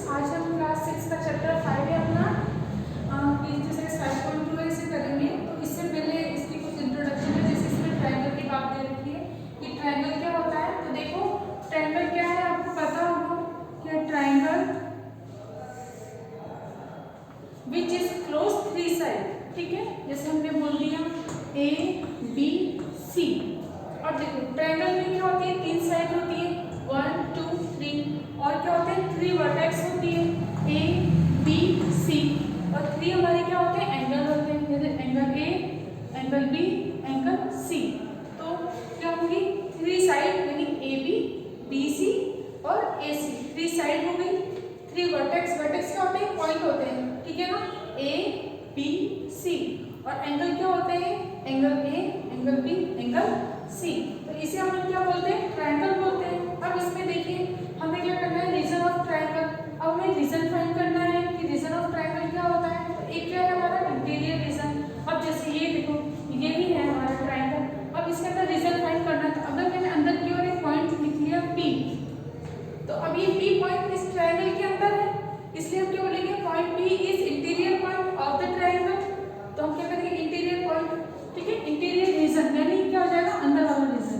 आज हम क्लास 6 का चैप्टर 5 है अपना जैसे 5.2 इसे करेंगे। तो इससे पहले इसकी कुछ इंट्रोडक्शन है। जैसे इसमें ट्रायंगल की बात दे रखी है कि ट्रायंगल क्या होता है। तो देखो ट्रायंगल क्या है, आपको पता होगा कि triangle which is close three side, ठीक है। जैसे हमने बोल दिया ए बी सी। और देखो ट्रायंगल में क्या होती है, तीन साइड होती है, 1 2 3, और क्या होते हैं, 3 वर्टेक्स होती है, ए बी सी, और 3 हमारे क्या होते हैं, एंगल होते हैं, जैसे angle A, angle B, angle C. तो क्या होंगी, 3 साइड यानी ए बी सी और ए सी, 3 साइड हो गई। 3 वर्टेक्स, वर्टेक्स क्या होते हैं, पॉइंट होते हैं, ठीक है ना, ए बी सी। और एंगल क्या होते हैं, angle A, angle B, angle C. तो इसे हम लोग क्या बोलते हैं, ट्रायंगल बोलते हैं। अब इसमें देखिए हमें क्या करना है, रीजन ऑफ ट्रायंगल। अब हमें रीजन फाइंड करना है कि रीजन ऑफ ट्रायंगल क्या होता है। तो एक क्या है हमारा इंटीरियर रीजन। अब जैसे ये देखो ये ही है हमारा ट्रायंगल। अब इसके अंदर रीजन फाइंड करना है। तो अगर मैंने अंदर की ओर एक पॉइंट लिख लिया पी, तो अब ये पी पॉइंट इस ट्रायंगल के अंदर है, इसलिए हम क्या बोलेंगे, point P is interior point of the triangle. तो हम क्या करेंगे, इंटीरियर पॉइंट, ठीक है। इंटीरियर रीजन यानी क्या हो जाएगा, अंदर वाला रीजन।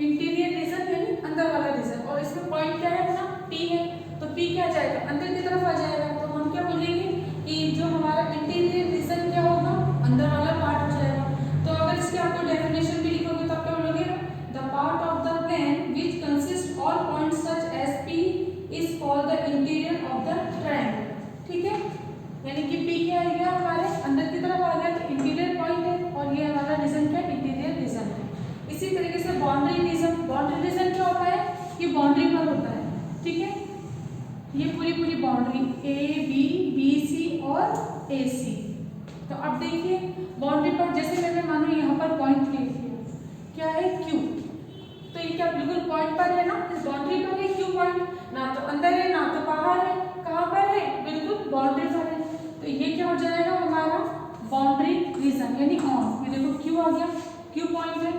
इंटीरियर रीजन यानी अंदर वाला रीजन, और इसमें पॉइंट क्या है अपना, पी है। तो पी क्या आ जाएगा, अंदर की तरफ आ जाएगा। तो हम क्या बोलेंगे कि जो हमारा इंटीरियर रीजन क्या होगा, अंदर वाला पार्ट हो जाएगा। तो अगर इसकी आपको डेफिनेशन भी लिखोगे तो आप क्या बोलोगे, the part of the plane which consist all points such as P is called the interior of the triangle, ठीक है। यानी कि पी क्या आ गया, हमारे अंदर की तरफ आ गया, तो इंटीरियर पॉइंट है, और ये हमारा रीजन क्या, इंटीरियर रीजन है। इसी तरीके से बाउंड्री रीजन, बाउंड्री रीजन क्या होता है, ये बाउंड्री पर होता है, ठीक है। ये पूरी बाउंड्री ए बी सी और ए सी। तो अब देखिए बाउंड्री पर, जैसे मैंने मानो यहाँ पर पॉइंट ले लिया, क्या है, क्यू। तो ये क्या बिल्कुल पॉइंट पर है ना, इस बाउंड्री पर है क्यू पॉइंट, ना तो अंदर है ना तो बाहर है, कहाँ पर है, बिल्कुल बाउंड्री पर है। तो ये क्या हो जाएगा हमारा बाउंड्री रीजन यानी ऑन। ये देखो क्यू आ गया, क्यू पॉइंट है,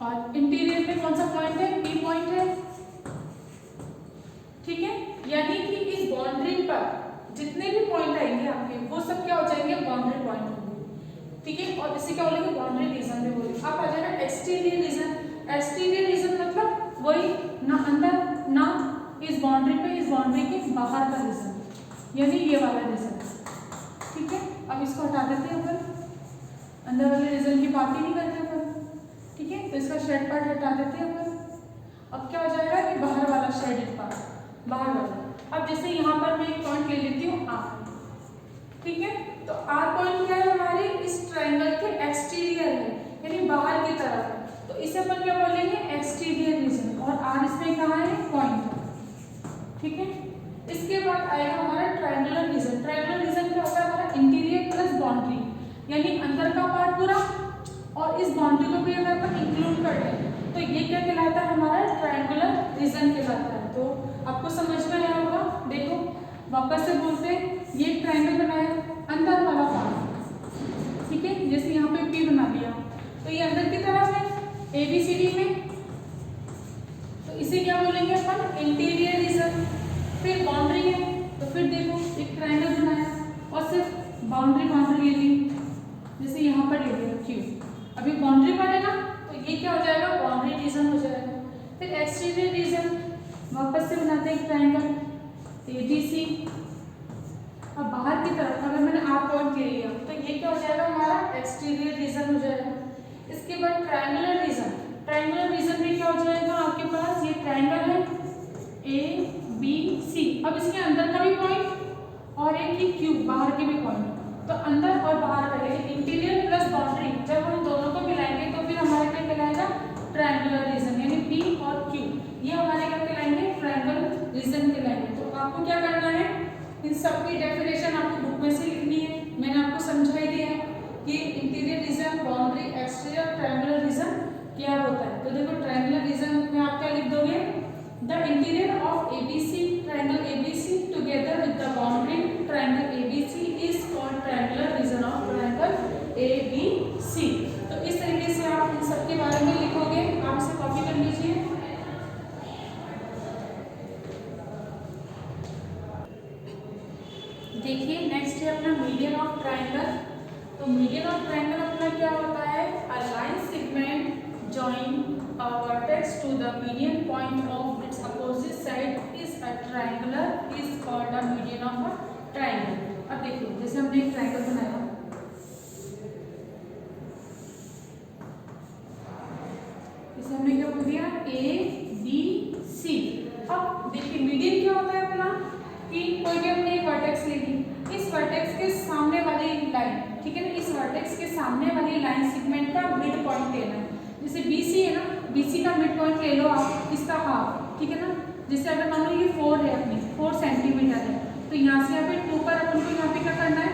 और इंटीरियर में कौन सा पॉइंट है, पी पॉइंट है, ठीक है। यानी कि इस बाउंड्री पर जितने भी पॉइंट आएंगे आपके, वो सब क्या हो जाएंगे, बाउंड्री पॉइंट होंगे, ठीक है। और इसे क्या बोलेंगे, बाउंड्री रीजन भी बोलेंगे। अब आ जाएगा एक्सटीरियर रीजन। एक्सटीरियर रीजन मतलब वही, ना अंदर ना इस बाउंड्री पे, इस बाउंड्री के बाहर का रीजन, यानी ये वाला रीजन, ठीक है। अब इसको हटा देते हैं अपन, अंदर वाले रीजन की बात ही नहीं करते अपन, ठीक है। तो इसका शेड पार्ट हटा देते हैं अपन। अब क्या हो जाएगा कि बाहर वाला शेडेड पार्ट, बाहर वाला। अब जैसे यहाँ पर मैं एक पॉइंट ले लेती हूँ आर, ठीक है। तो आर पॉइंट क्या है हमारे इस ट्रायंगल के एक्सटीरियर है, यानी बाहर की तरफ है। तो इसे अपन क्या बोलेंगे, एक्सटीरियर रीजन, और आर इसमें कहाँ है, पॉइंट, ठीक है। इसके बाद आएगा हमारा ट्रायंगुलर रीजन। ट्रायंगुलर रीजन क्या होता है हमारा, इंटीरियर प्लस बाउंड्री, यानी अंदर का पार्ट पूरा, और इस बाउंड्री को भी अगर अपन इंक्लूड कर लें तो ये क्या कहलाता है, हमारा ट्रायंगुलर रीजन कहलाता है। तो आपको समझ में आया होगा। देखो वापस से बोलते हैं, ये ट्रायंगल बनाया, अंदर वाला पार्ट, ठीक है। जैसे यहाँ पे पी बना लिया, तो ये अंदर की तरफ है ABCD में, तो इसे क्या बोलेंगे अपन, इंटीरियर रीजन। फिर बाउंड्री है, तो फिर देखो एक ट्रायंगल बनाया और सिर्फ बाउंड्री ले ली, जैसे यहाँ पर ले लिया क्यू, अभी बाउंड्री पर है ना, तो ये क्या हो जाएगा, बाउंड्री रीजन हो जाएगा। फिर एक्सटीरियर रीजन, वापस से बनाते हैं एक ट्रायंगल ABC। अब बाहर की तरफ अगर मैंने आर पॉइंट ले लिया, तो ये क्या हो जाएगा, हमारा एक्सटीरियर रीजन हो जाएगा। इसके बाद ट्रायंगुलर रीजन। ट्रायंगुलर रीजन में क्या हो जाएगा आपके पास, ये ट्रायंगल है ABC। अब इसके अंदर का भी पॉइंट और एक ही क्यू, बाहर के भी पॉइंट, तो अंदर और बाहर का, लेकिन इंटीरियर प्लस बाउंड्री जब हम दोनों को मिलाएंगे तो फिर हमारे क्या कहलाएगा, ट्रायंगुलर रीजन, यानी P और Q, ये हमारे क्या कहलाएंगे, ट्रायंगल रीजन कहलाएंगे। तो आपको क्या करना है, इन सब की डेफिनेशन आपको बुक में से लिखनी है। मैंने आपको समझा ही दिया है कि interior region, boundary, exterior, triangular region क्या होता है। तो देखो ट्रायंगुलर रीजन में आप क्या लिख दोगे, the interior of ABC, triangle ABC together with the boundary triangle ABC is called triangular region of triangle तो मीडियन ऑफ ट्रायंगल अपना क्या होता है, a line segment join a vertex to the median point of its opposite side is a triangular is called a median of a triangle. अब देखो जैसे हमने एक ट्रायंगल बनाया, इसे हमने क्या बोल दिया, ए बी सी। अब देखिए मीडियन क्या होता है अपना कि कोई भी हमने एक वर्टेक्स ले ली, इस वर्टेक्स के सामने वाली लाइन, ठीक है ना, इस वर्टेक्स के सामने वाली लाइन सेगमेंट का मिड पॉइंट लेना है। जैसे BC है ना, BC का मिड पॉइंट ले लो आप, इसका हाफ, ठीक है ना। जैसे अगर मान लो ये 4 है, अपनी 4 सेंटीमीटर है, तो यहाँ से यहाँ पे 2 पर अपन को यहाँ पे क्या करना है,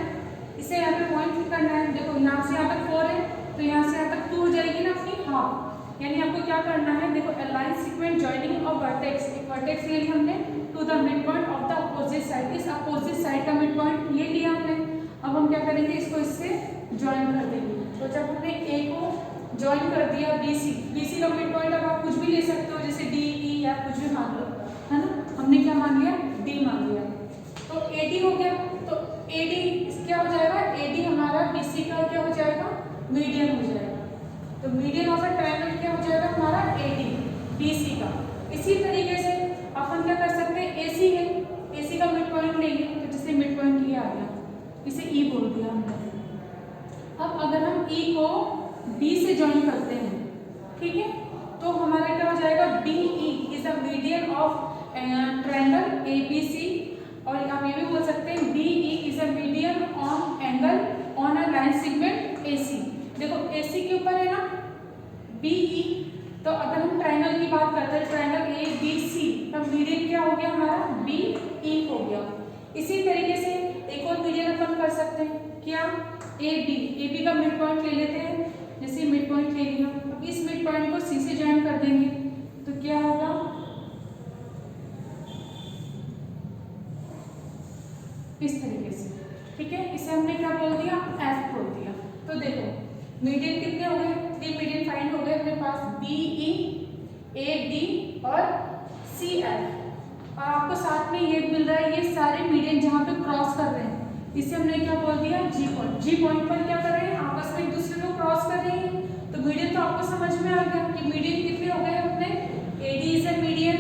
इसे यहाँ पे पॉइंट करना है। देखो यहाँ से यहाँ तक 4 है, तो यहाँ से यहाँ तक 2 हो जाएगी ना अपनी हाफ। यानी आपको क्या करना है, देखो line segment joining of vertex, एक वर्टेक्स ले लिया हमने to the mid point of the opposite side, इस अपोजिट साइड का मिड पॉइंट ये लिया हमने। अब हम क्या करेंगे, इसको इससे ज्वाइन कर देंगे। तो जब हमने ए को ज्वाइन कर दिया BC का मिड पॉइंट, अब आप कुछ भी ले सकते हो, जैसे D E या कुछ भी मान लो, है ना। हमने क्या मान लिया, D मान लिया, तो AD हो गया। तो AD क्या हो जाएगा, AD हमारा BC का क्या हो जाएगा, मीडियन हो जाएगा। तो मीडियन ऑफ अ ट्रायंगल क्या हो जाएगा हमारा, AD BC का। इसी तरीके से अपन क्या कर सकते हैं, AC है, AC का मिड पॉइंट लेंगे, तो जैसे मिड पॉइंट ये आ गया, इसे E बोल दिया हमने। अब अगर हम E को B से ज्वाइन करते हैं, ठीक है, तो हमारा क्या हो जाएगा, BE is the median of triangle ABC। और आप ये भी बोल सकते हैं BE is the median on angle on a line segment AC। देखो AC के ऊपर है ना BE, तो अगर हम ट्रायंगल की बात करते हैं, ट्रायंगल ABC, तब मीडियन क्या हो गया हमारा, BE हो गया। इसी तरीके से एक और मीडियन अपन कर सकते हैं, क्या, AB का मिड पॉइंट ले लेते हैं। जैसे मिड पॉइंट ले लिया, अब इस मिड पॉइंट को C से ज्वाइन कर देंगे, तो क्या होगा, इस तरीके से, ठीक है। इसे हमने क्या बोल दिया, F बोल दिया। तो देखो मीडियन कितने हो गए, 3 मीडियन फाइंड हो गए अपने पास, BE AD और CF। और आपको साथ में ये मिल रहा है, ये सारे मीडियन जहाँ पे क्रॉस कर रहे हैं, इसे हमने क्या बोल दिया, G पॉइंट। G पॉइंट पर क्या कर रहे हैं, आपस में एक दूसरे को क्रॉस कर रहे हैं। तो मीडियन तो आपको समझ में आ गया कि मीडियन कितने हो गए अपने, AD is a median,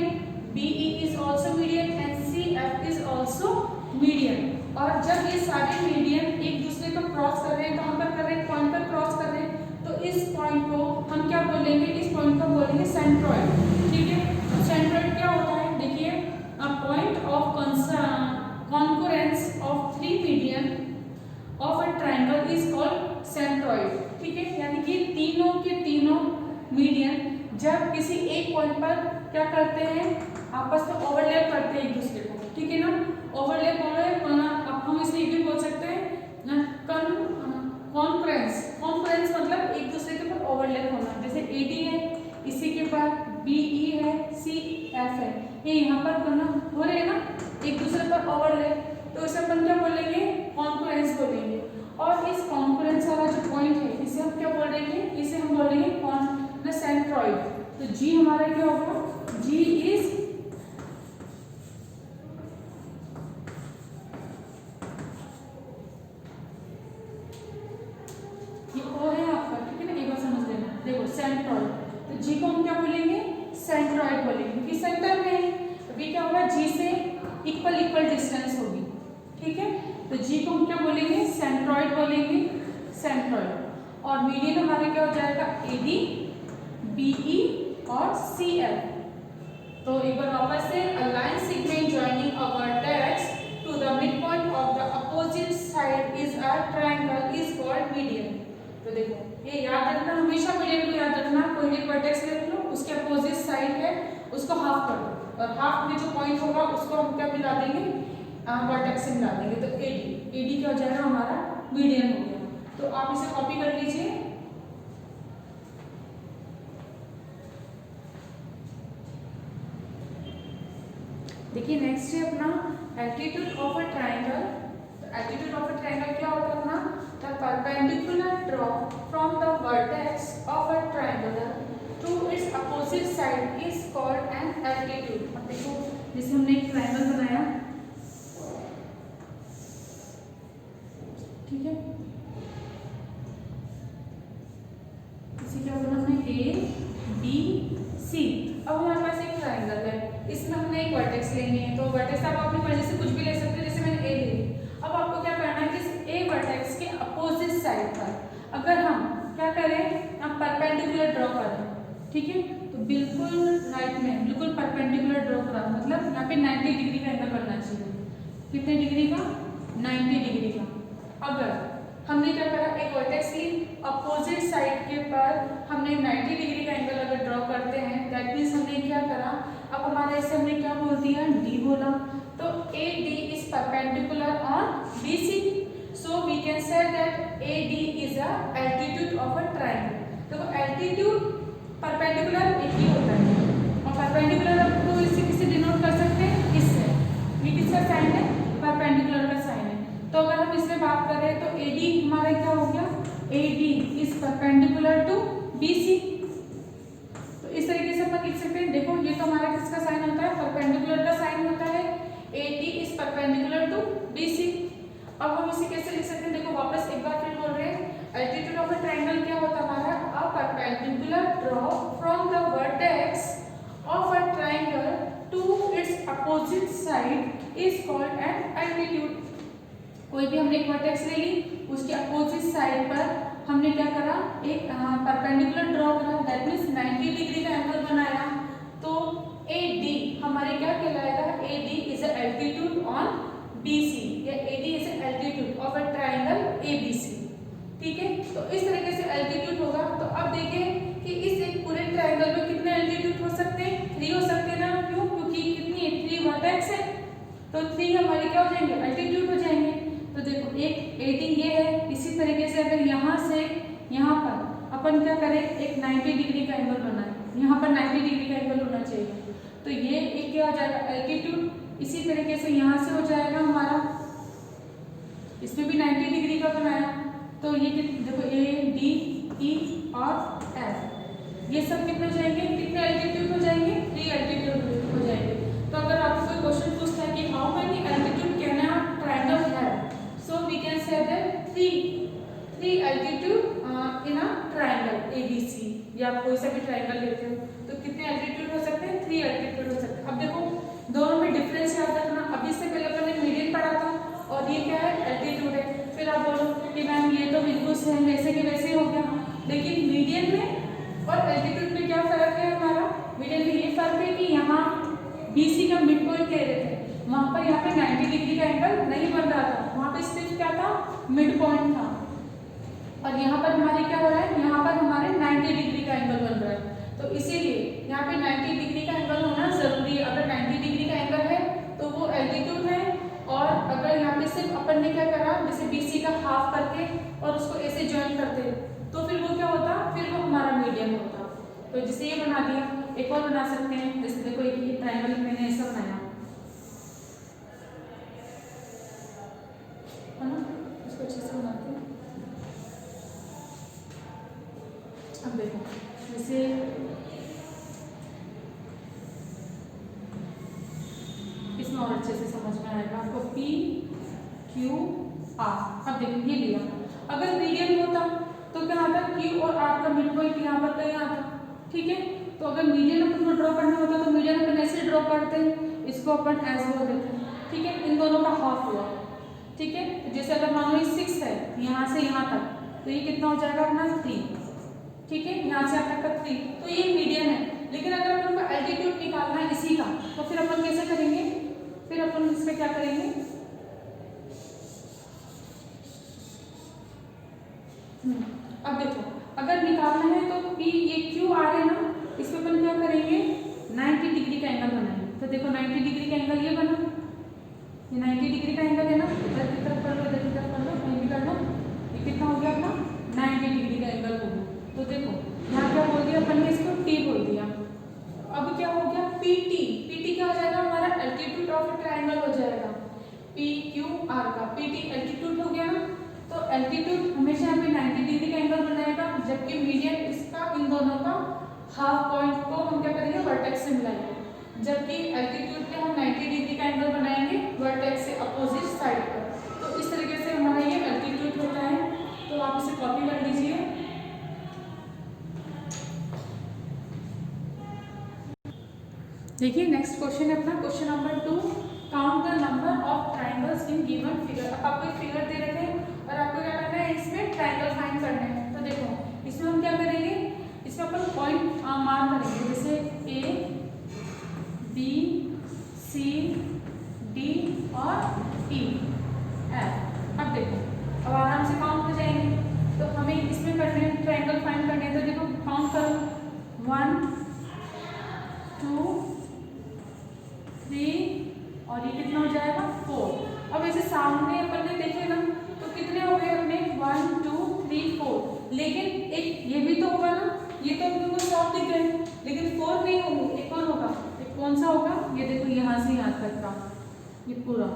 BE is also median and CF is also median. और जब ये सारे मीडियन एक दूसरे को क्रॉस कर रहे हैं, कहाँ पर कर रहे हैं, पॉइंट पर क्रॉस कर रहे हैं, तो इस पॉइंट को हम क्या बोलेंगे, इस पॉइंट को बोलेंगे सेंट्रॉइड, ठीक है। सेंट्रॉइड क्या होता है, देखिए, a point of concurrence of 3 median of a triangle is called centroid, ठीक है। यानी कि तीनों के तीनों मीडियन जब किसी एक पॉइंट पर क्या करते हैं, आपस में ओवरलैप करते हैं एक दूसरे को, ठीक है ना। ओवरलैप हो रहा है, अब हम इसे भी बोल सकते हैं कॉन्फ्रेंस मतलब एक दूसरे के ऊपर ओवरलैप होना। जैसे AD है, इसी के बाद BE है, CF है, ये यहाँ पर बना हो रहे हैं ना एक दूसरे पर ओवरलैप, तो इसे अपन क्या बोलेंगे, कॉन्फ्रेंस बोलेंगे। और इस कॉन्फ्रेंस वाला जो पॉइंट है, इसे हम क्या बोलेंगे, इसे हम बोलेंगे सेंट्रॉइड। तो G हमारा क्या होगा, G इज सेंट्रॉइड। तो G को हम क्या बोलेंगे, सेंट्रॉइड बोलेंगे, क्योंकि सेंटर में है। तो B क्या होगा, G से इक्वल डिस्टेंस होगी, ठीक है। तो G को हम क्या बोलेंगे, सेंट्रॉइड बोलेंगे, सेंट्रॉइड। और मीडियन हमारे क्या हो जाएगा, AD BE और CF। तो एक बार वापस से, a line segment joining a vertex to the mid point of the opposite side is a triangle is called median. तो देखो ये याद रखना, हमेशा मीडियन को याद रखना, कोई एक वर्टेक्स ले लो, उसके अपोजिट साइड है, उसको हाफ कर दो, और हाफ में जो पॉइंट होगा उसको हम क्या मिला देंगे, वर्टेक्स से मिला देंगे। तो AD क्या हो जाएगा हमारा, मीडियन हो गया। तो आप इसे कॉपी कर लीजिए। देखिए नेक्स्ट है अपना altitude of a triangle. Altitude of a triangle क्या होता है अपना, the perpendicular drop from the vertex of a triangle to its opposite side is called an altitude. अब देखो जैसे हमने एक ट्रायंगल बनाया, ठीक है, ए बी सी। अब हमारे पास एक ट्राइंगल है, इसमें हमने एक वर्टेक्स लेनी है, तो वर्टेक्स आप अपनी मर्जी से कुछ भी ले सकते हो, जैसे मैंने ए ले ली। अब आपको क्या करना है कि इस ए वर्टेक्स के अपोजिट साइड पर अगर हम क्या करें, हम परपेंडिकुलर ड्रॉ करें, ठीक है, तो बिल्कुल राइट में बिल्कुल परपेंडिकुलर ड्रॉ करा, मतलब यहाँ पे 90 डिग्री का एंगल बनना चाहिए। कितने डिग्री का? 90 डिग्री का। अगर हमने क्या करा, एक वर्टेक्स ली, अपोजिट साइड के पर हमने 90 डिग्री का एंगल अगर ड्रॉ करते हैं, दैट मीन्स हमने क्या करा, अब हमारे ऐसे हमने क्या बोल दिया, डी बोला, तो A D is perpendicular on B C, so we can say that A D is a altitude of a triangle. देखो एल्टीट्यूड परपेंडिकुलर एक ही होता है, और परपेंडिकुलर आपको इससे किससे डिनोट कर सकते हैं, इससे। ये किसका साइन है? परपेंडिकुलर का साइन है। तो अगर हम इसमें बात करें तो ए डी हमारा क्या हो गया, A D is perpendicular to B C. तो इस तरीके से अपन लिख सकते हैं। देखो ये तो हमारा किसका साइन होता है, परपेंडिकुलर का साइन होता है, A D is perpendicular to B C. अब हम इसे कैसे लिख सकते हैं, देखो वापस एक बार फिर बोल रहे हैं, एल्टीट्यूड ऑफ अ ट्रायंगल क्या होता है हमारा, a perpendicular drop from the vertex of a triangle to its opposite side is called an altitude. कोई भी हमने एक वर्टेक्स ले ली, उसके अपोजिट साइड पर हमने क्या करा, एक परपेंडिकुलर ड्रॉ करा, दैट मींस 90 डिग्री का एंगल बनाया, तो ए डी हमारे क्या कहलाएगा, A D is a altitude on B C, या A D is a altitude of a triangle A B C. ठीक है, तो इस तरीके से एल्टीट्यूड होगा। तो अब देखें कि इस एक पूरे ट्रायंगल में कितने एल्टीट्यूड हो सकते हैं, 3 हो सकते हैं ना, क्यों, क्योंकि कितनी 3 वर्टेक्स है, तो 3 हमारे क्या हो जाएंगे, एल्टीट्यूड हो जाएंगे। तो देखो एक ए डी ये है, इसी तरीके से अगर यहाँ से यहाँ पर अपन क्या करें, एक 90 डिग्री का एंगल बनाए, यहाँ पर 90 डिग्री का एंगल होना चाहिए, तो ये एक क्या हो जाएगा, एल्टीट्यूड। इसी तरीके से यहाँ से हो जाएगा हमारा, इसमें भी 90 डिग्री का बनाया, तो ये देखो ए डी ई और एफ, ये सब कितने हो जाएंगे, कितने एल्टीट्यूड हो जाएंगे, 3 एल्टीट्यूड हो जाएंगे। तो अगर आपको कोई क्वेश्चन पूछता है कि how many altitude can a triangle have, so we can say that three altitude in a triangle ABC, या आप कोई सा भी ट्रायंगल लेते हो तो कितने एल्टीट्यूड हो सकते हैं, 3 एल्टीट्यूड हो सकते हैं। अब देखो दोनों में डिफरेंस याद रखना, अभी इससे पहले अपन ने मीडियन पढ़ा था, और ये क्या है, एल्टीट्यूड है। फिर आप बोलो कि मैम ये तो बिल्कुल सेम वैसे के वैसे हो गया, लेकिन मीडियन में और एल्टीट्यूड में क्या फर्क है हमारा, मीडियन में ये फर्क है कि यहाँ BC का मिड पॉइंट ले रहे थे, वहां पर यहाँ पे 90 डिग्री का एंगल नहीं बन रहा था, वहां पे सिर्फ क्या था, मिड पॉइंट था, और यहाँ पर हमारे क्या हो रहा है, यहाँ पर हमारे 90 डिग्री का एंगल बन रहा है। तो इसीलिए यहाँ पे 90 डिग्री का एंगल होना जरूरी है। अगर 90 डिग्री का एंगल है तो वो एल्टीट्यूड है, और अगर यहाँ पे सिर्फ अपन ने क्या करा, जैसे BC का हाफ करके और उसको ऐसे ज्वाइन करते, तो फिर वो क्या होता, फिर वो हमारा मीडियन होता। तो जैसे ये बना दिया, एक और बना सकते हैं, जैसे देखो एक ट्रायंगल मैंने ऐसा बनाया है ना, इसको अच्छे से बनाते हैं। अब देखो जैसे इसमें और अच्छे से समझ में आएगा आपको, P Q R। अब देखो ये लिया, अगर मीडियन होता तो क्या आता, Q और R का मिड पॉइंट यहाँ पर कहीं आता, ठीक है। तो अगर मीडियन अपन को ड्रॉ करना होता तो मीडियन अपन ऐसे ड्रॉ करते हैं, इसको अपन ऐसे बोल देते हैं, ठीक है। इन दोनों का हाफ हुआ, ठीक है। जैसे अगर मान लो ये 6 है, यहाँ से यहाँ तक, तो ये कितना हो जाएगा अपना 3, ठीक है, यहाँ से यहाँ तक का 3, तो ये मीडियन है। लेकिन अगर अपन को एल्टीट्यूड निकालना है इसी का, तो फिर अपन कैसे करेंगे, फिर अपन इसका क्या करेंगे, अब देखो अगर निकालना है तो P ये Q आ रहे ना, इसमें अपन क्या करेंगे, 90 डिग्री का एंगल बनाएंगे। तो देखो 90 डिग्री का एंगल ये बना, ये 90 डिग्री का एंगल है ना, इधर की तरफ कर लो, इधर की तरफ कर लो, कहीं भी कर लो, ये कितना हो गया अपना 90 डिग्री का एंगल हो गया। तो देखो यहाँ क्या बोल दिया अपन ने, इसको T बोल दिया। अब क्या हो गया, PT, PT क्या हो जाएगा हमारा, एल्टीट्यूड ऑफ ट्रायंगल हो जाएगा, PQR का PT एल्टीट्यूड हो गया ना। तो एल्टीट्यूड हमेशा यहाँ पे 90 डिग्री का एंगल बनाएगा, जबकि मीडियन इसका, इन दोनों का हाफ पॉइंट को हम क्या करेंगे, वर्टेक्स से मिलाएंगे, जबकि एल्टीट्यूड पे हम 90 डिग्री का एंगल बनाएंगे वर्टेक्स से अपोजिट साइड पर। तो इस तरीके से हमारा ये एल्टीट्यूड होता है। तो आप इसे कॉपी कर लीजिए। देखिए नेक्स्ट क्वेश्चन है अपना question number 2, count the number of triangles in given figure. अब आपको एक फिगर दे रखे हैं और आपको क्या करना है, इसमें ट्राइंगल फाइंड करना है। तो देखो इसमें हम क्या करेंगे, इसमें अपन पॉइंट मार्क करेंगे, जैसे ए बी सी डी और ई एफ। अब देखो अब आराम से काउंट हो जाएंगे। तो हमें इसमें करने हैं ट्राइंगल फाइंड करने हैं। तो देखो काउंट करो 1 2 3 और ये कितना हो जाएगा 4। अब ऐसे सामने अपन ने देखे ना तो कितने हो गए अपने 1 2 3 4, लेकिन एक ये भी तो होगा ना, ये तो अपने को 7 दिख गए लेकिन 4 नहीं होंगे, एक और होगा। एक कौन सा होगा, ये देखो यहाँ से यहाँ तक का ये पूरा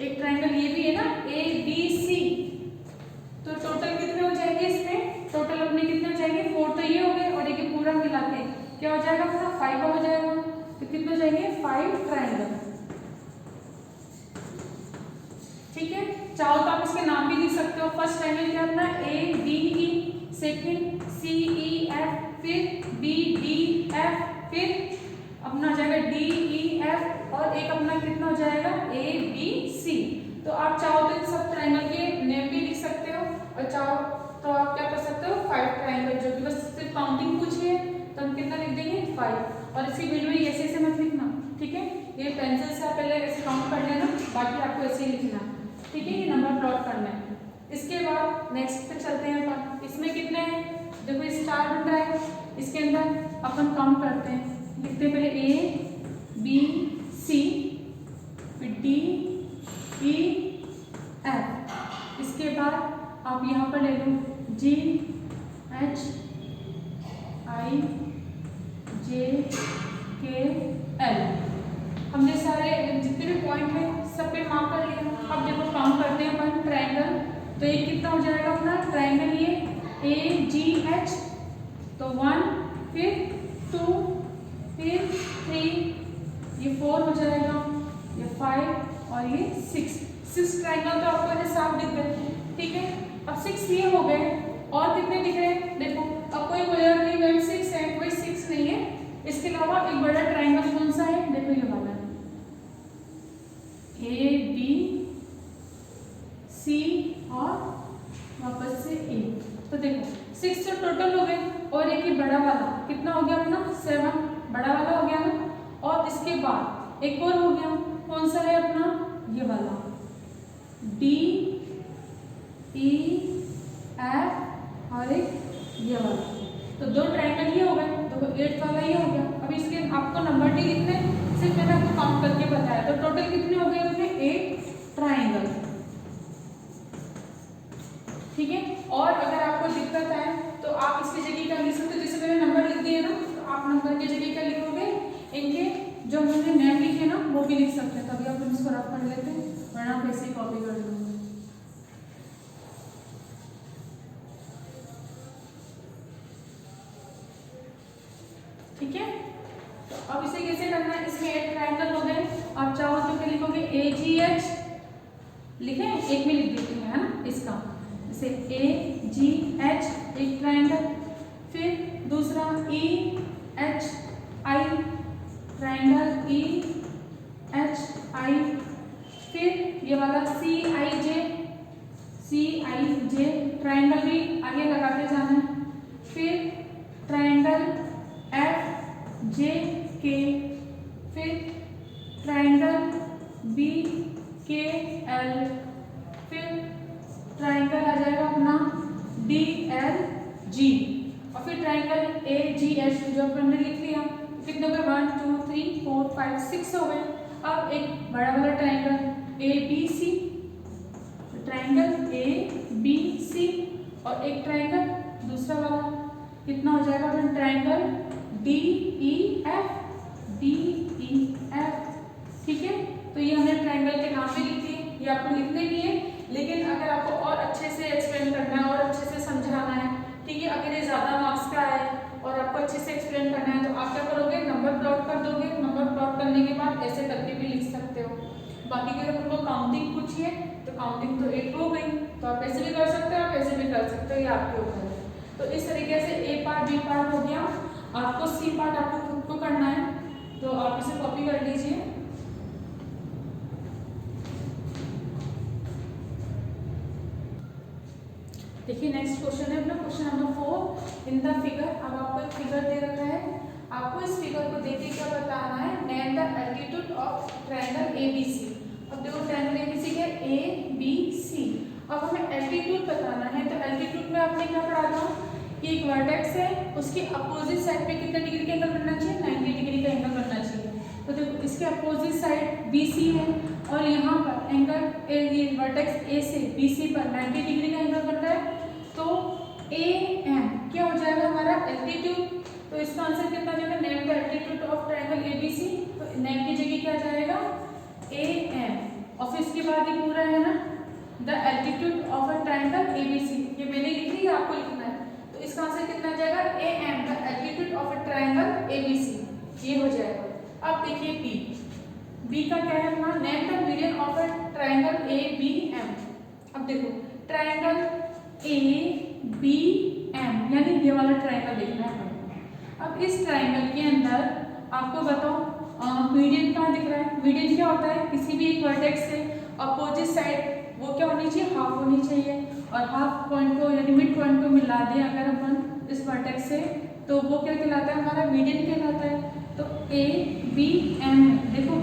एक ट्राइंगल ये भी है ना ए बी सी। तो टोटल कितने हो जाएंगे इसमें, टोटल अपने कितने हो जाएंगे 4 तो ये हो गए और एक पूरा मिला के क्या हो जाएगा अपना 5 हो जाएगा। तो कितने हो जाएंगे 5 ट्राइंगल। ठीक है, चाहो तो आप इसके नाम भी लिख सकते हो। फर्स्ट ट्राइंगल क्या अपना A D E, second C E F, फिर बी डी एफ, फिर अपना हो जाएगा डी ई एफ और एक अपना कितना हो जाएगा ए बी सी। तो आप चाहो तो इन सब ट्राइंगल के नेम भी लिख सकते हो और चाहो तो आप क्या कर सकते हो 5 ट्राइंगल, जो कि बस सिर्फ काउंटिंग पूछी है तो हम कितना लिख देंगे 5। और इसी वीडियो में ऐसे ऐसे मत लिखना, ठीक है, ये पेंसिल से आप पहले ऐसे काउंट कर लेना, बाकी आपको ऐसे ही लिखना, ठीक है, ये नंबर प्लॉट करना है। इसके बाद नेक्स्ट पे चलते हैं अपन। इसमें कितने हैं, देखो स्टार बन रहा है, इसके अंदर अपन काउंट करते हैं, लिखते हैं पहले ए बी सी फिर डी ई एफ। इसके बाद आप यहाँ पर ले लो जी एच आई जे के एल। हमने सारे जितने भी पॉइंट हैं सब पे मार्क कर लिया। अब देखो काउंट करते हैं अपन ट्राइंगल। तो ये कितना हो जाएगा अपना ट्राइंगल, ये ए जी एच, तो 1 फिर 2 फिर 3, ये 4 हो जाएगा, ये 5 और ये 6 ट्राइंगल तो आपको ऐसे साफ दिख गए। ठीक है, अब 6 ये हो गए और कितने दिख रहे हैं, देखो अब कोई बोलेगा नहीं मैम 6 है, कोई 6 नहीं है। इसके अलावा एक बड़ा ट्राइंगल कौन सा है, देखो ये वाला ए बी सी और वापस से ए। तो देखो 6 तो टोटल हो गए और एक ही बड़ा वाला कितना हो गया अपना 7, बड़ा वाला हो गया ना। और इसके बाद एक और हो गया, कौन सा है अपना ये वाला डी ई एफ और एक ये वाला। तो 2 ट्राइंगल ये हो गए, तो 8 वाला ये हो गया। अब इसके आपको नंबर नहीं लिखने, सिर्फ मैंने आपको काउंट करके बताया। तो टोटल कितने हो गए अपने 8 ट्राइंगल। ठीक है, और अगर आपको दिक्कत है तो आप इसकी जगह क्या लिख सकते हो, जैसे मैंने नंबर लिख दिए ना, तो आप नंबर की जगह क्या लिखोगे, इनके जो हमने नेम लिखे ना वो भी लिख सकते हैं। तभी आप इसको रफ कर लेते हैं, वरना आप ऐसे ही कॉपी कर लोगे। ठीक है, तो अब इसे कैसे करना है, इसमें 8 ट्राइंगल हो गए। आप चाहो तो क्या लिखोगे ए जी एच लिखे, एक में लिख देती है ना इसका, जैसे ए जी एच एक ट्राइंगल, फिर दूसरा E H I triangle E H I, फिर ये वाला सी आई जे ट्राइंगल भी आगे लगाते जाना है, फिर ट्राइंगल एफ जे के, फिर ट्राइंगल बी के एल, फिर ट्राइंगल आ जाएगा अपना डी एल जी, और फिर ट्राइंगल ए जी एच जो हमने लिख लिया। कितने हो गए 1 2 3 4 5 6 हो गए। अब एक बड़ा वाला triangle A B C, triangle A B C और एक ट्राइंगल दूसरा वाला कितना हो जाएगा अपना ट्राइंगल डी ई एफ ठीक है, तो ये हमने ट्राइंगल के नाम भी लिख दिए, ये आपको लिखने नहीं है, लेकिन अगर आपको और अच्छे से एक्सप्लेन करना है और अच्छे से समझाना है, ठीक है, अगर ये ज़्यादा मार्क्स का है और आपको अच्छे से एक्सप्लेन करना है तो आप क्या करोगे, नंबर प्लॉट कर दोगे। नंबर प्लॉट करने के बाद ऐसे करके भी लिख सकते हो। बाकी अगर आपको काउंटिंग पूछिए तो काउंटिंग तो 8 हो गई, तो आप ऐसे भी कर सकते हो, आप ऐसे भी कर सकते हो, ये आपके ऊपर है। तो इस तरीके से ए पार्ट बी पार्ट हो गया। आपको सी पार्ट आपको खुद को करना है, तो आप इसे कॉपी कर लीजिए। देखिए नेक्स्ट क्वेश्चन है अपना question number 4 in the figure. अब आपको एक फिगर दे रखा है, आपको इस फिगर को देख के क्या बताना है, name the altitude of triangle ABC. अब देखो ट्रायंगल एबीसी क्या है, ए बी सी। अब हमें एल्टीट्यूड बताना है, तो एल्टीट्यूड में आपने क्या पढ़ा था कि एक वर्टेक्स है, उसके अपोजिट साइड पे कितना डिग्री का एंगल बनना चाहिए, 90 डिग्री का एंगल बनना चाहिए। तो देखो इसके अपोजिट साइड BC है और यहाँ पर एंगल ये वर्टेक्स A से BC पर 90 डिग्री का एंगल बन रहा है, तो AM क्या हो जाएगा हमारा एल्टीट्यूड। तो इसका आंसर कितना जाएगा, name the altitude of triangle ABC। तो नेम की जगह क्या जाएगा AM और फिर इसके बाद ये पूरा है ना the altitude of a triangle ABC, ये मैंने लिख ली, आपको लिखना है। तो इसका आंसर कितना जाएगा AM the altitude of a triangle ABC, ये हो जाएगा। अब देखिए बी का क्या है अपना, name the median of a triangle ABM। अब देखो ट्रायंगल ABM यानी ये वाला ट्रायंगल देखना है हमें। अब इस ट्रायंगल के अंदर आपको बताओ मीडियन कहाँ दिख रहा है। मीडियन क्या होता है, किसी भी एक वर्टेक्स से अपोजिट साइड वो क्या होनी चाहिए, हाफ होनी चाहिए। और हाफ पॉइंट को यानी मिड पॉइंट को मिला दें अगर अपन इस वर्टेक्स से, तो वो क्या कहलाता है, हमारा मीडियन कहलाता है। तो ABM देखो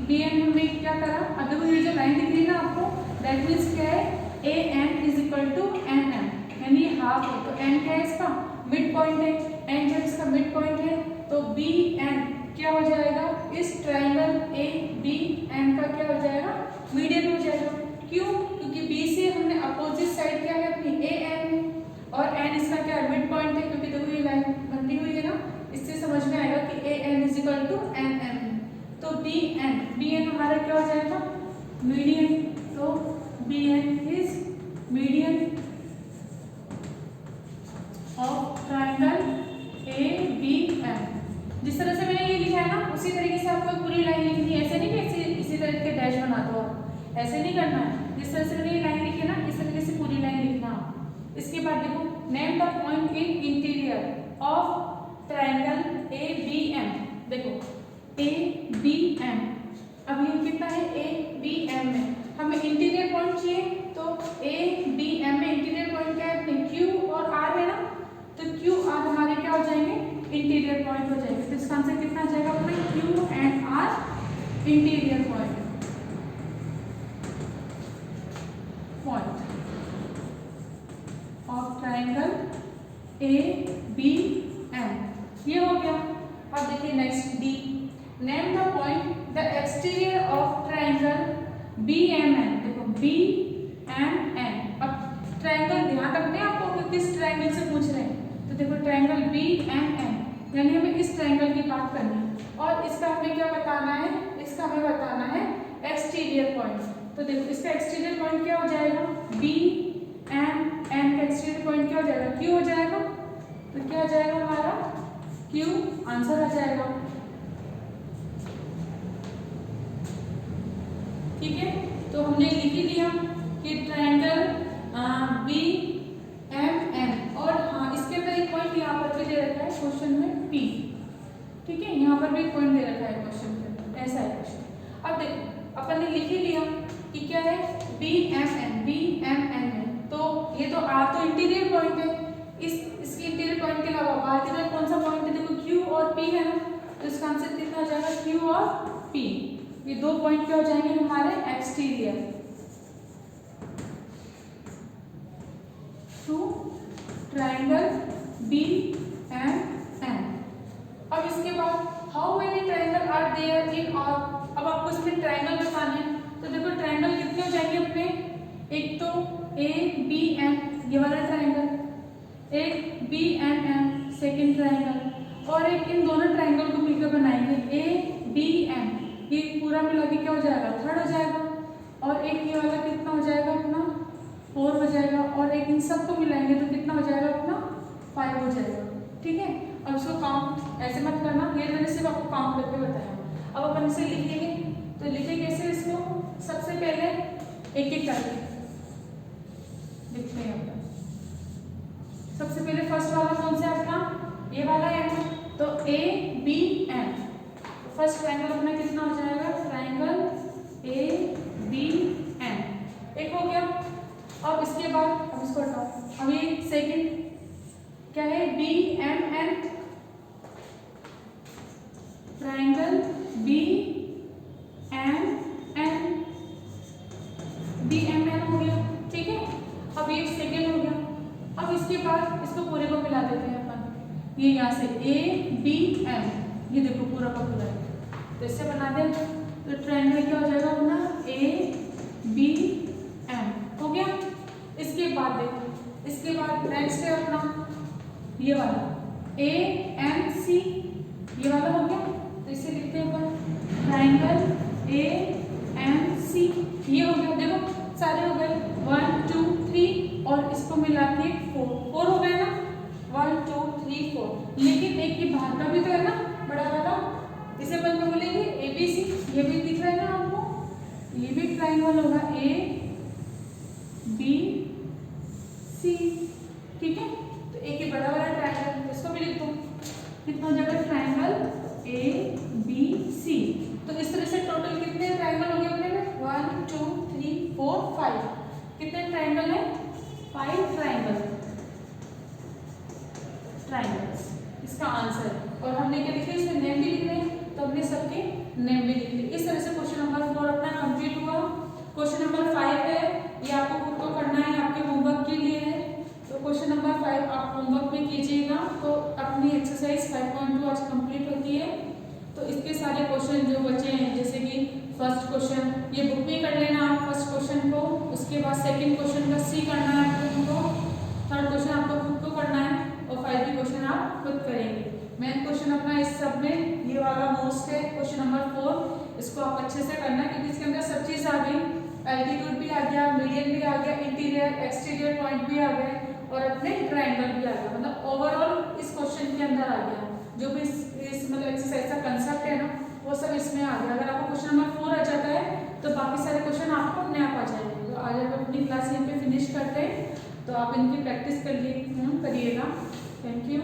BN हमने क्या करा, अब देखो ये जो लाइन दिख रही है ना आपको, दैट मीन्स क्या है AN is equal to NM, यानी हाफ है। तो N क्या है इसका मिड पॉइंट है, N जब इसका मिड पॉइंट है तो BN क्या हो जाएगा, इस ट्रायंगल ABM का क्या हो जाएगा, मीडियन हो जाएगा। क्यों, क्योंकि B से हमने अपोजिट साइड क्या है अपनी AN है और N इसका क्या है मिड पॉइंट है, क्योंकि देखो ये लाइन बनती हुई है ना, इससे समझ में आएगा कि AN is equal to NM। तो BN हमारा क्या हो जाएगा मीडियन। तो BN is median of triangle ABM। जिस तरह से मैंने ये लिखा है ना, उसी तरीके से आपको पूरी लाइन लिखनी है। ऐसे नहीं कि इसी तरह के डैश बना दो, आप ऐसे नहीं करना है। जिस तरह से मैंने ये लाइन लिखी है ना, इस तरीके से पूरी लाइन लिखना। इसके बाद देखो name the point in interior of triangle ABM। देखो ABM, अब ये कितना है ABM में हमें इंटीरियर पॉइंट चाहिए, तो ABM में इंटीरियर पॉइंट क्या है अपने Q और R है ना, तो Q R हमारे क्या हो जाएंगे इंटीरियर पॉइंट हो जाएंगे। तो इसका आंसर कितना जाएगा अपना Q and R interior point of triangle ABM, ये हो गया। अब देखिए next D, name the point the exterior of triangle BMN। देखो BMN, अब ट्रायंगल ध्यान रखना है आपको कि किस ट्रायंगल से पूछ रहे हैं। तो देखो ट्रायंगल BMN यानी हमें इस ट्रायंगल की बात करनी है और इसका हमें क्या बताना है, इसका हमें बताना है एक्सटीरियर पॉइंट। तो देखो इसका एक्सटीरियर पॉइंट क्या हो जाएगा, BMN का एक्सटीरियर पॉइंट क्या हो जाएगा, Q हो जाएगा। तो क्या हो जाएगा हमारा Q, आंसर आ जाएगा। ठीक है, तो हमने लिख ही दिया कि ट्रायंगल BMN, और हाँ इसके अंदर एक पॉइंट यहाँ पर भी दे रखा है क्वेश्चन में P। ठीक है, यहाँ पर भी एक पॉइंट दे रखा है क्वेश्चन के अंदर, ऐसा है क्वेश्चन। अब देखो अपन ने लिख ही लिया कि क्या है BMN में, तो ये तो R तो इंटीरियर पॉइंट है, इसके इंटीरियर पॉइंट के अलावा बाहर की तरफ कौन सा पॉइंट है, देखो Q और P है ना, तो इसका आंसर कितना हो जाएगा Q और P। ये दो पॉइंट क्या हो जाएंगे हमारे एक्सटीरियर टू ट्रायंगल BMN। अब इसके बाद how many triangle are there in all. अब आपको इसमें ट्रायंगल बताने हैं, तो देखो ट्रायंगल कितने हो जाएंगे अपने, एक तो ABN ये वाला ट्रायंगल, एक BMN सेकेंड ट्रायंगल, और एक इन दोनों ट्रायंगल को मिलकर बनाएंगे ABM, ये पूरा मिला के क्या हो जाएगा थर्ड हो जाएगा, और एक ये वाला कितना हो जाएगा अपना 4 हो जाएगा, और एक इन सबको मिलाएंगे तो कितना हो जाएगा अपना 5 हो जाएगा। ठीक है, अब इसको काउंट ऐसे मत करना, ये मैंने सिर्फ आपको काउंट करके बताया। अब अपन इसे लिखेंगे, तो लिखे कैसे इसको, सबसे पहले एक एक करके लिखते हैं अपन। सबसे पहले फर्स्ट वाला कौन सा अपना, ये वाला है तो A B N, first triangle अपना कितना हो जाएगा, ट्रायंगल ए बी एन, एक हो गया। अब इसके बाद अब इसको हटाओ, अब ये सेकंड क्या है, B M N, triangle B M N, B M N हो गया, ठीक है। अब ये सेकंड हो गया। अब इसके बाद इसको पूरे को मिला देते हैं अपन, ये यहाँ से ए बी एम, ये देखो पूरा का पूरा है, तो इससे बना दें तो ट्रायंगल क्या हो जाएगा अपना, ए बी एम हो गया। इसके बाद देखो, इसके बाद नेक्स्ट है अपना ये वाला ए एम सी, ये वाला हो गया, तो इसे लिखते हैं अपन ट्रायंगल ए एम सी, ये हो गया। देखो सारे हो गए 1 2 3 और इसको मिला के 4 हो गए ना, 1 2 3 4, लेकिन एक के बाहर का भी तो है ना बड़ा वाला, इसे अपन क्या बोलेंगे, ए बी सी, ये भी दिख रहा है ना आपको, ये भी ट्रायंगल होगा ए बी सी, ठीक है। तो एक ही बड़ा वाला ट्रायंगल, इसको भी लिख दो, कितना हो जाएगा, ट्रायंगल ए बी सी। तो इस तरह से टोटल कितने ट्रायंगल हो गए अपने में, 1 2 3 4 5, कितने ट्रायंगल है, 5 ट्रायंगल्स इसका आंसर है। और हमने क्या लिखे, इसमें नेम भी लिख रहे हैं, तो हमने सबके नेम भी लिख लिए। इस तरह से क्वेश्चन नंबर 4 अपना कंप्लीट हुआ। क्वेश्चन नंबर 5 है, ये आपको खुद को करना है, आपके होमवर्क के लिए है, तो क्वेश्चन नंबर 5 आप होमवर्क में कीजिएगा। तो अपनी एक्सरसाइज 5.2 आज कंप्लीट होती है। तो इसके सारे क्वेश्चन जो बचे हैं, जैसे कि फर्स्ट क्वेश्चन ये बुक में कर लेना आप फर्स्ट क्वेश्चन को, उसके बाद सेकंड क्वेश्चन का सी करना है आपको, थर्ड क्वेश्चन आपको खुद को करना है, और 5 भी क्वेश्चन आप खुद करेंगे। मेन क्वेश्चन अपना इस सब में ये वाला मोस्ट है, क्वेश्चन नंबर 4, इसको आप अच्छे से करना है क्योंकि इसके अंदर सब चीज़ आ गई, एल्टीट्यूड भी आ गया, मीडियन भी आ गया, इंटीरियर एक्सटीरियर पॉइंट भी आ गए, और अपने ट्रायंगल भी आ गया, मतलब ओवरऑल इस क्वेश्चन के अंदर आ गया। जो भी इस मतलब एक्सरसाइज का कंसेप्ट है ना, वो सब इसमें आ गया। अगर आपको क्वेश्चन नंबर 4 आ जाता है तो बाकी सारे क्वेश्चन आपको अपने आप आ जाएंगे। तो आज हम अपनी क्लास यहीं पे फिनिश करते हैं, तो आप इनकी प्रैक्टिस करिएगा। Thank you.